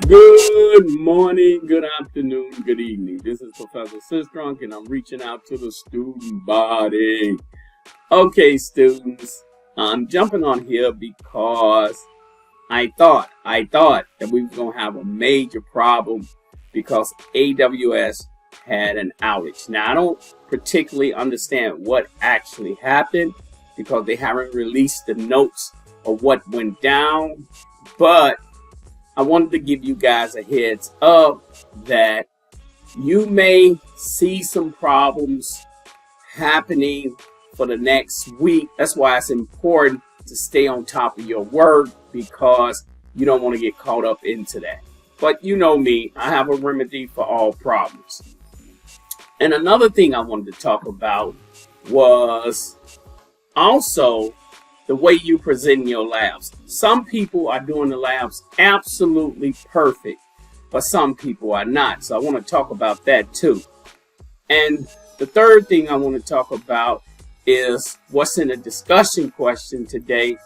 Good morning, good afternoon, good evening. This is Professor Sistrunk, and I'm reaching out to the student body. Okay, students, I'm jumping on here because I thought that we were going to have a major problem because AWS had an outage. Now, I don't particularly understand what actually happened because they haven't released the notes of what went down, but I wanted to give you guys a heads up that you may see some problems happening for the next week. That's why it's important to stay on top of your work because you don't want to get caught up into that. But you know me, I have a remedy for all problems. And another thing I wanted to talk about was also the way you present in your labs. Some people are doing the labs absolutely perfect, but some people are not. So I want to talk about that too. And the third thing I want to talk about is what's in the discussion question today.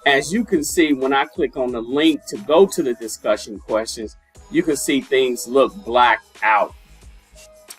As you can see, when I click on the link to go to the discussion questions, you can see things look blacked out.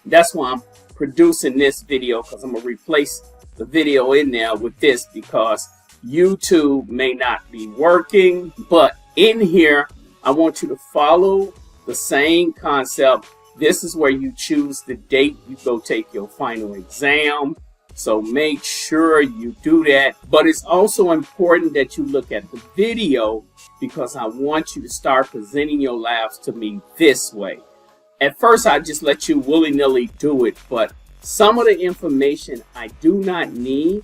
That's why I'm producing this video, because I'm going to replace the video in there with this because YouTube may not be working. But in here, I want you to follow the same concept. This is where you choose the date you go take your final exam. So make sure you do that. But it's also important that you look at the video because I want you to start presenting your labs to me this way. At first, I just let you willy-nilly do it, but some of the information I do not need.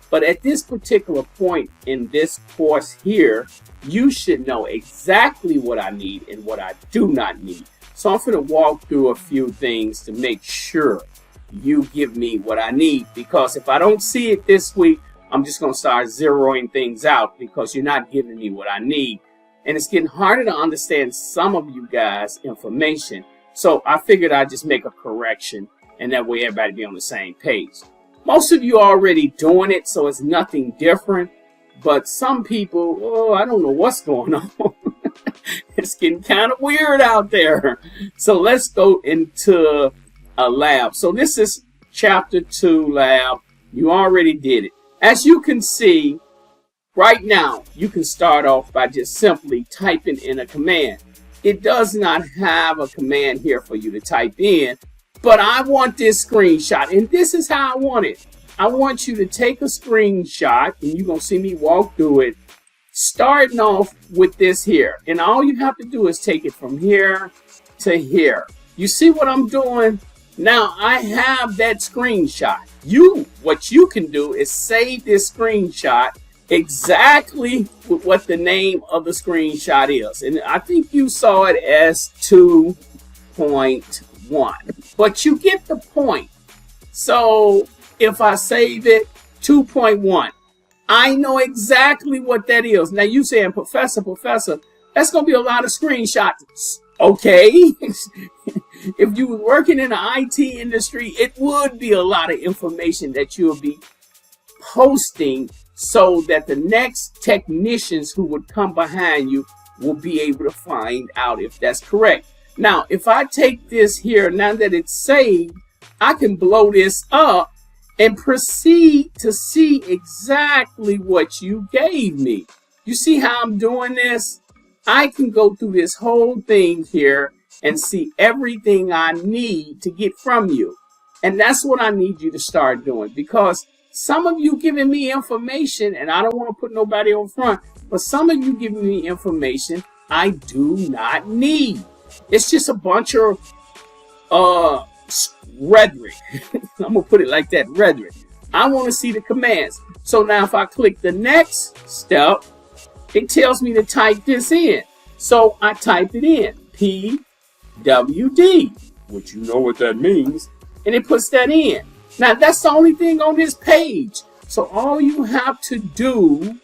But at this particular point in this course here, you should know exactly what I need and what I do not need. So I'm going to walk through a few things to make sure you give me what I need. Because if I don't see it this week, I'm just going to start zeroing things out because you're not giving me what I need. And it's getting harder to understand some of you guys' information. So I figured I'd just make a correction and that way everybody be on the same page. Most of you are already doing it, so it's nothing different. But some people, oh, I don't know what's going on. It's getting kind of weird out there. So let's go into a lab. So this is chapter 2 lab. You already did it. As you can see, right now, you can start off by just simply typing in a command. It does not have a command here for you to type in. But I want this screenshot, and this is how I want it. I want you to take a screenshot, and you're going to see me walk through it, starting off with this here. And all you have to do is take it from here to here. You see what I'm doing? Now, I have that screenshot. What you can do is save this screenshot exactly with what the name of the screenshot is. And I think you saw it as 2.1. But you get the point. So if I save it 2.1, I know exactly what that is. Now you saying, Professor, that's going to be a lot of screenshots. Okay. If you were working in the IT industry, it would be a lot of information that you'll be posting so that the next technicians who would come behind you will be able to find out if that's correct. Now, if I take this here, now that it's saved, I can blow this up and proceed to see exactly what you gave me. You see how I'm doing this? I can go through this whole thing here and see everything I need to get from you. And that's what I need you to start doing, because some of you giving me information, and I don't want to put nobody on front, but some of you giving me information I do not need. It's just a bunch of rhetoric. I'm going to put it like that, rhetoric. I want to see the commands. So now if I click the next step, it tells me to type this in. So I type it in, PWD, which you know what that means, and it puts that in. Now that's the only thing on this page. So all you have to do,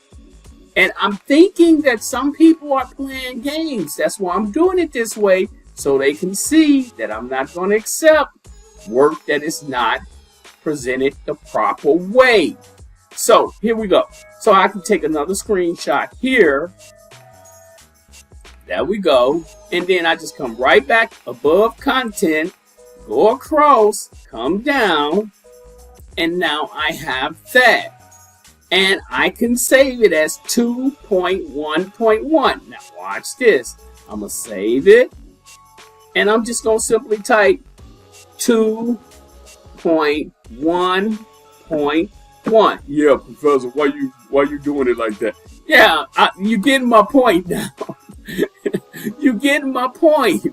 and I'm thinking that some people are playing games. That's why I'm doing it this way, so they can see that I'm not going to accept work that is not presented the proper way. So here we go. So I can take another screenshot here There we go. And then I just come right back above content, go across, come down, and now I have that. And I can save it as 2.1.1. Now watch this. I'm going to save it. And I'm just going to simply type 2.1.1. Yeah, Professor, why you doing it like that? Yeah, you getting my point now. You getting my point.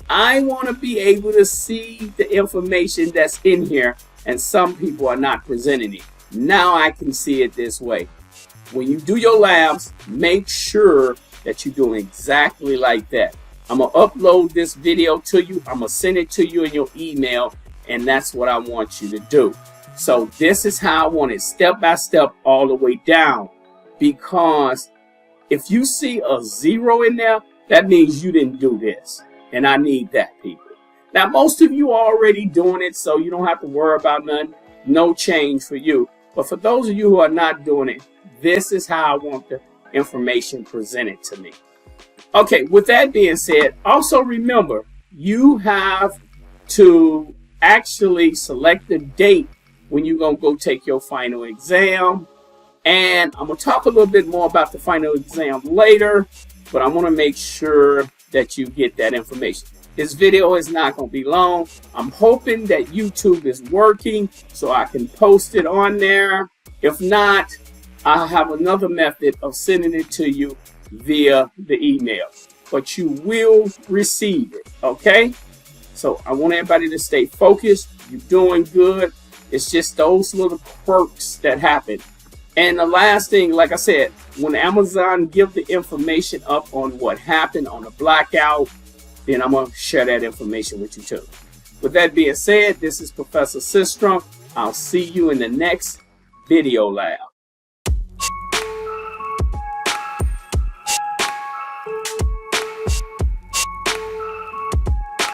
I want to be able to see the information that's in here, and some people are not presenting it. Now I can see it this way. When you do your labs, make sure that you're doing exactly like that. I'm going to upload this video to you. I'm going to send it to you in your email, and that's what I want you to do. So this is how I want it, step by step, all the way down. Because if you see a 0 in there, that means you didn't do this. And I need that, people. Now, most of you are already doing it, so you don't have to worry about nothing. No change for you. But for those of you who are not doing it, this is how I want the information presented to me. Okay, with that being said, also remember, you have to actually select the date when you're going to go take your final exam. And I'm going to talk a little bit more about the final exam later, but I want to make sure that you get that information. This video is not going to be long. I'm hoping that YouTube is working so I can post it on there. If not, I have another method of sending it to you via the email. But you will receive it, okay? So I want everybody to stay focused. You're doing good. It's just those little quirks that happen. And the last thing, like I said, when Amazon give the information up on what happened on the blackout, then I'm going to share that information with you too. With that being said, this is Professor Systrom. I'll see you in the next video lab.